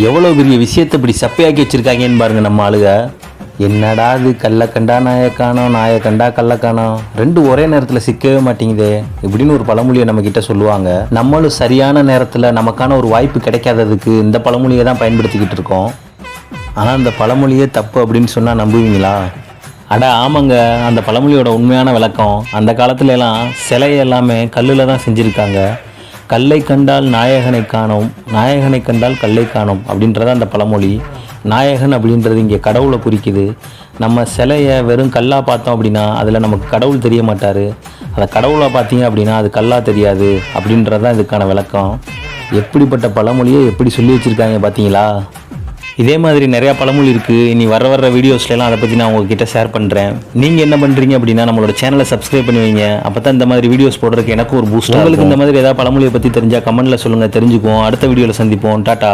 எவ்வளோ பெரிய விஷயத்தை இப்படி சப்பையாக்கி வச்சுருக்காங்கன்னு பாருங்கள் நம்ம ஆளுக. என்னடா இது கல்லை கண்டா நாயை காணோம், நாயை கண்டா கல்லை காணோம், ரெண்டு ஒரே நேரத்தில் சிக்கவே மாட்டேங்குதே இப்படின்னு ஒரு பழமொழியை நம்மக்கிட்ட சொல்லுவாங்க. நம்மளும் சரியான நேரத்தில் நமக்கான ஒரு வாய்ப்பு கிடைக்காததுக்கு இந்த பழமொழியை தான் பயன்படுத்திக்கிட்டு இருக்கோம். ஆனால் அந்த பழமொழியே தப்பு அப்படின்னு சொன்னால் நம்புவீங்களா? அட ஆமாங்க, அந்த பழமொழியோட உண்மையான விளக்கம், அந்த காலத்துலலாம் சிலையை எல்லாமே கல்லில் தான் செஞ்சுருக்காங்க. கல்லை கண்டால் நாயகனை காணோம், நாயகனை கண்டால் கல்லை காணோம் அப்படின்றத அந்த பழமொழி. நாயகன் அப்படின்றது இங்கே கடவுளை குறிக்குது. நம்ம சிலையை வெறும் கல்லாக பார்த்தோம் அப்படின்னா அதில் நமக்கு கடவுள் தெரிய மாட்டார். அதை கடவுளை பார்த்தீங்க அப்படின்னா அது கல்லாக தெரியாது அப்படின்றது தான் இதுக்கான விளக்கம். எப்படிப்பட்ட பழமொழியை எப்படி சொல்லி வச்சுருக்காங்க பார்த்தீங்களா? இதே மாதிரி நிறையா பழமொழி இருக்குது. இனி வர வீடியோஸ்லாம் அதை பற்றி நான் உங்ககிட்ட ஷேர் பண்ணுறேன். நீங்கள் என்ன பண்ணுறீங்க அப்படின்னா நம்மளோட சேனலை சப்ஸ்கிரைப் பண்ணி வைங்க. அப்போ தான் இந்த மாதிரி வீடியோஸ் போடுறதுக்கு எனக்கு ஒரு பூஸ்ட். உங்களுக்கு இந்த மாதிரி ஏதாவது பழமொழியை பற்றி தெரிஞ்சால் கமெண்ட்டில் சொல்லுங்கள், தெரிஞ்சுக்குவோம். அடுத்த வீடியோவில் சந்திப்போம். டாட்டா.